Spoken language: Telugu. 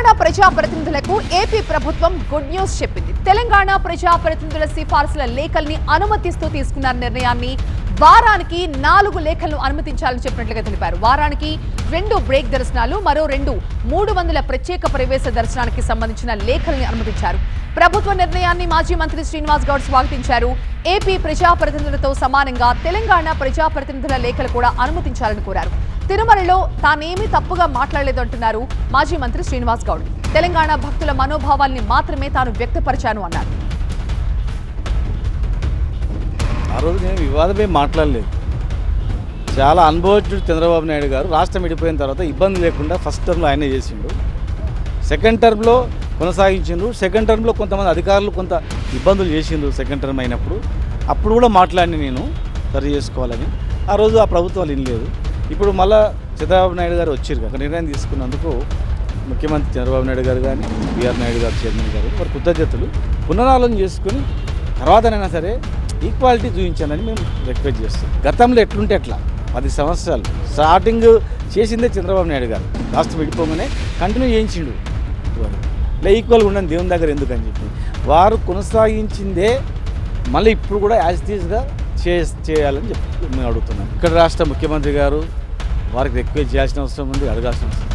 తెలంగాణ ప్రజాప్రతినిధులకు ఏపీ ప్రభుత్వం గుడ్ న్యూస్ చెప్పింది. తెలంగాణ ప్రజాప్రతినిధుల సిఫార్సుల లేఖల్ని అనుమతిస్తూ తీసుకున్న నిర్ణయాన్ని వారానికి 4 లేఖలను అనుమతించాలని చెప్పినట్లుగా తెలిపారు. వారానికి 2 బ్రేక్ దర్శనాలు, మరో 2 300 ప్రత్యేక ప్రవేశ దర్శనానికి సంబంధించిన లేఖల్ని అనుమతించారు. ప్రభుత్వ నిర్ణయాన్ని మాజీ మంత్రి శ్రీనివాస్ గౌడ్ స్వాగతించారు. ఏపీ ప్రజాప్రతినిధులతో సమానంగా తెలంగాణ ప్రజాప్రతినిధుల లేఖలు కూడా అనుమతించాలని కోరారు. తిరుమలలో తానేమీ తప్పుగా మాట్లాడలేదంటున్నారు మాజీ మంత్రి శ్రీనివాస్ గౌడ్. తెలంగాణ భక్తుల మనోభావాల్ని మాత్రమే తాను వ్యక్తపరిచాను అన్నారు. ఆ రోజు నేను వివాదమే మాట్లాడలేదు. చాలా అనుభవజ్ఞుడు చంద్రబాబు నాయుడు గారు రాష్ట్రం విడిపోయిన తర్వాత ఇబ్బంది లేకుండా ఫస్ట్ టర్మ్లో ఆయనే చేసిండు, సెకండ్ టర్మ్లో కొనసాగించిండు. సెకండ్ టర్మ్లో కొంతమంది అధికారులు కొంత ఇబ్బందులు చేసిండు సెకండ్ టర్మ్ అయినప్పుడు. అప్పుడు కూడా మాట్లాడి నేను సరి చేసుకోవాలని. ఆ రోజు ఆ ప్రభుత్వాలు వినలేదు. ఇప్పుడు మళ్ళీ చంద్రబాబు నాయుడు గారు వచ్చారు కదా, నిర్ణయం తీసుకున్నందుకు ముఖ్యమంత్రి చంద్రబాబు నాయుడు గారు కానీ బీఆర్ నాయుడు గారు చైర్మన్ గారు వారి కృతజ్ఞతలు. పునరాలోచన చేసుకుని తర్వాతనైనా సరే ఈక్వాలిటీ చూపించాలని మేము రిక్వెస్ట్ చేస్తాం. గతంలో ఎట్లుంటే ఎట్లా 10 సంవత్సరాలు స్టార్టింగ్ చేసిందే చంద్రబాబు నాయుడు గారు. రాష్ట్రం విడిపోగానే కంటిన్యూ చేయించిండు. ఇలా ఈక్వల్గా ఉండని దేవుని దగ్గర ఎందుకని చెప్పి వారు కొనసాగించిందే మళ్ళీ ఇప్పుడు కూడా యాజ్ ఇట్ ఈజ్గా చేయాలని చెప్పి మేము అడుగుతున్నాం. ఇక్కడ రాష్ట్ర ముఖ్యమంత్రి గారు వారికి రిక్వెస్ట్ చేయాల్సిన అవసరం ఉంది, అడగాల్సిన అవసరం.